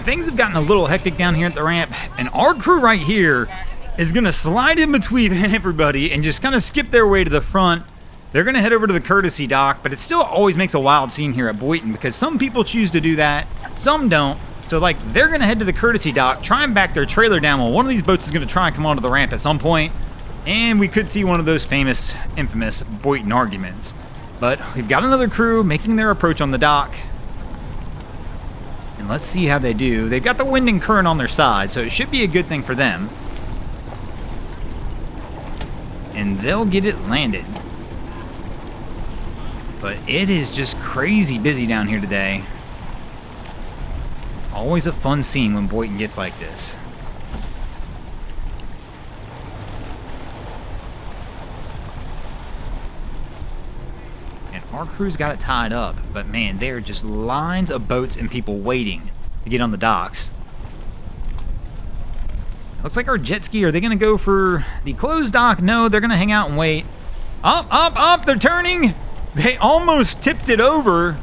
And things have gotten a little hectic down here at the ramp, and our crew right here is going to slide in between everybody and just kind of skip their way to the front. They're going to head over to the courtesy dock, but it still always makes a wild scene here at Boynton because some people choose to do that, some don't. So, like, they're going to head to the courtesy dock, try and back their trailer down while one of these boats is going to try and come onto the ramp at some point, and we could see one of those famous, infamous Boynton arguments. But we've got another crew making their approach on the dock. And let's see how they do. They've got the wind and current on their side, so it should be a good thing for them. And they'll get it landed. But it is just crazy busy down here today. Always a fun scene when Boynton gets like this. And our crew's got it tied up, but man, there are just lines of boats and people waiting to get on the docks. Looks like our jet ski, are they going to go for the closed dock? No, they're going to hang out and wait. Up, up, up, they're turning! They almost tipped it over.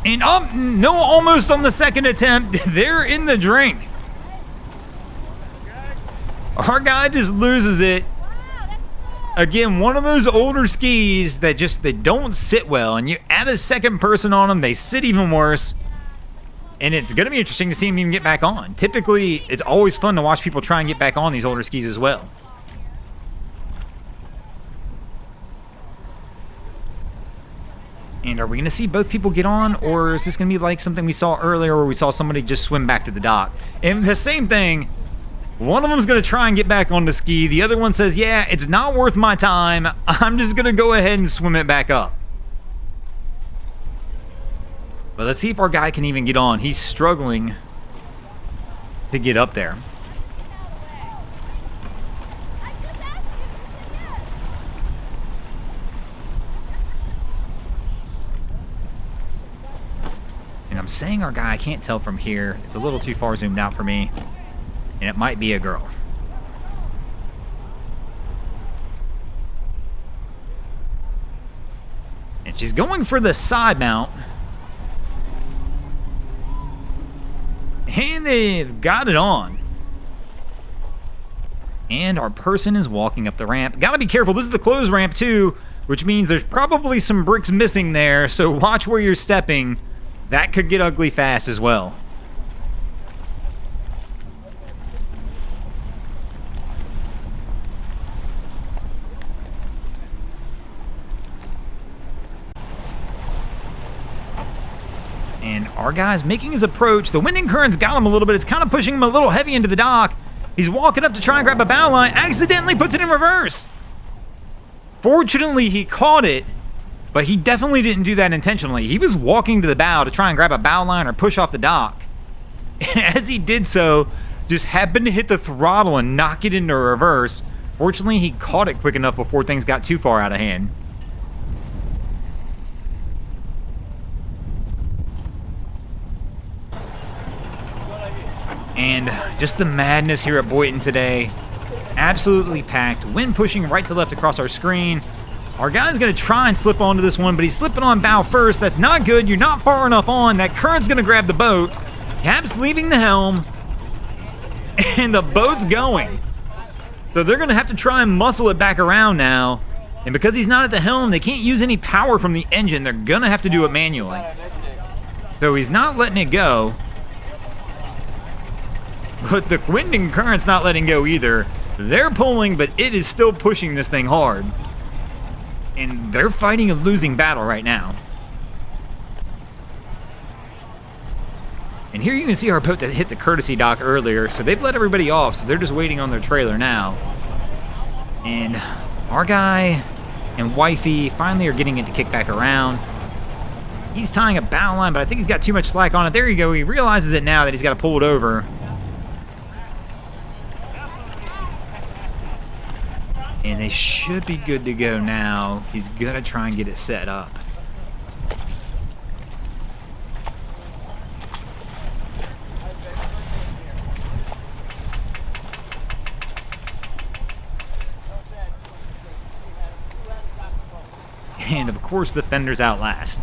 And up, no, almost on the second attempt. They're in the drink. Our guy just loses it. Again, one of those older skis that just, they don't sit well. And you add a second person on them, they sit even worse. And it's going to be interesting to see them even get back on. Typically, it's always fun to watch people try and get back on these older skis as well. And are we going to see both people get on, or is this going to be like something we saw earlier where we saw somebody just swim back to the dock? And the same thing, one of them is going to try and get back on the ski. The other one says, yeah, it's not worth my time. I'm just going to go ahead and swim it back up. But let's see if our guy can even get on. He's struggling to get up there. And I'm saying our guy, I can't tell from here. It's a little too far zoomed out for me. And it might be a girl. And she's going for the side mount. And they've got it on. And our person is walking up the ramp. Gotta be careful. This is the closed ramp too, which means there's probably some bricks missing there. So watch where you're stepping. That could get ugly fast as well. And our guy's making his approach. The wind and current's got him a little bit. It's kind of pushing him a little heavy into the dock. He's walking up to try and grab a bow line. Accidentally puts it in reverse. Fortunately, he caught it. But he definitely didn't do that intentionally. He was walking to the bow to try and grab a bow line or push off the dock. And as he did so, just happened to hit the throttle and knock it into reverse. Fortunately, he caught it quick enough before things got too far out of hand. And just the madness here at Boynton today. Absolutely packed. Wind pushing right to left across our screen. Our guy's going to try and slip onto this one, but he's slipping on bow first. That's not good. You're not far enough on. That current's going to grab the boat. Cap's leaving the helm. And the boat's going. So they're going to have to try and muscle it back around now. And because he's not at the helm, they can't use any power from the engine. They're going to have to do it manually. So he's not letting it go. But the wind and current's not letting go either. They're pulling, but it is still pushing this thing hard. And they're fighting a losing battle right now. And here you can see our boat that hit the courtesy dock earlier. So they've let everybody off, so they're just waiting on their trailer now. And our guy and wifey finally are getting it to kick back around. He's tying a bow line, but I think he's got too much slack on it. There you go. He realizes it now that he's got to pull it over. And they should be good to go now. He's going to try and get it set up. And of course the fenders out last.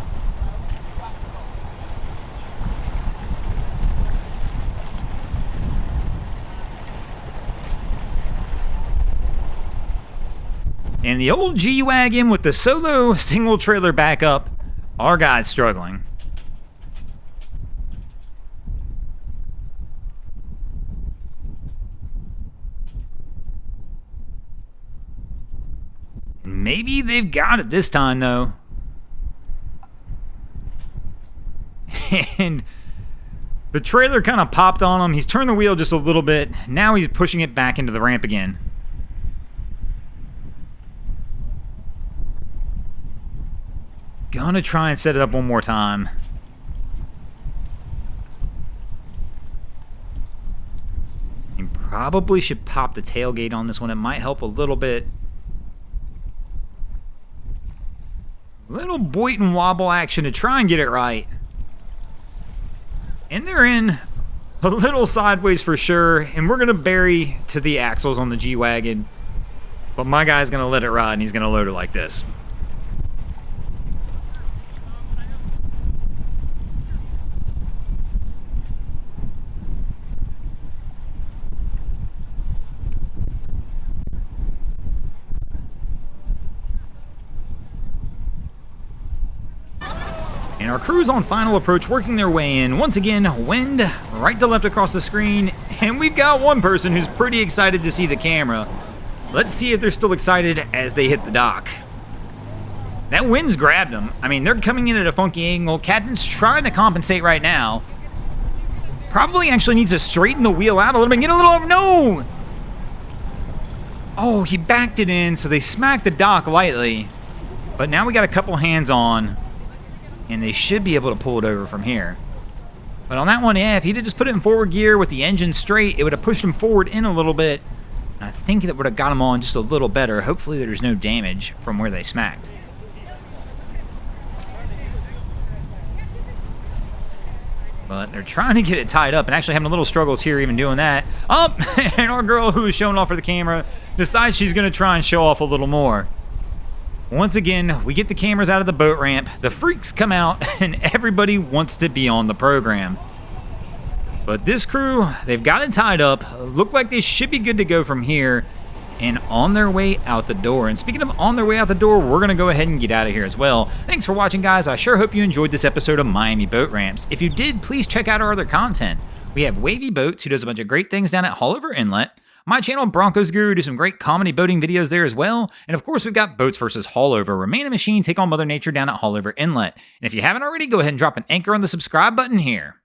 And the old G-Wagon with the solo single trailer backup, our guy's struggling. Maybe they've got it this time, though. And the trailer kind of popped on him. He's turned the wheel just a little bit. Now he's pushing it back into the ramp again. Gonna try and set it up one more time. You probably should pop the tailgate on this one. It might help a little bit. Little Boynton wobble action to try and get it right. And they're in a little sideways for sure. And we're going to bury to the axles on the G-Wagon. But my guy's going to let it ride and he's going to load it like this. And our crew's on final approach, working their way in. Once again, wind right to left across the screen. And we've got one person who's pretty excited to see the camera. Let's see if they're still excited as they hit the dock. That wind's grabbed them. I mean, they're coming in at a funky angle. Captain's trying to compensate right now. Probably actually needs to straighten the wheel out a little bit. Get a little over. No! Oh, he backed it in, so they smacked the dock lightly. But now we got a couple hands on. And they should be able to pull it over from here. But on that one, yeah, if he did just put it in forward gear with the engine straight, it would have pushed him forward in a little bit. And I think that would have got him on just a little better. Hopefully there's no damage from where they smacked. But they're trying to get it tied up and actually having a little struggles here even doing that. Oh, and our girl who is showing off for the camera decides she's going to try and show off a little more. Once again, we get the cameras out of the boat ramp, the freaks come out, and everybody wants to be on the program. But this crew, they've got it tied up, look like they should be good to go from here, and on their way out the door. And speaking of on their way out the door, we're going to go ahead and get out of here as well. Thanks for watching, guys. I sure hope you enjoyed this episode of Miami Boat Ramps. If you did, please check out our other content. We have Wavy Boats, who does a bunch of great things down at Haulover Inlet. My channel, Broncos Guru, do some great comedy boating videos there as well. And of course, we've got Boats vs. Haulover, where man and machine take on Mother Nature down at Haulover Inlet. And if you haven't already, go ahead and drop an anchor on the subscribe button here.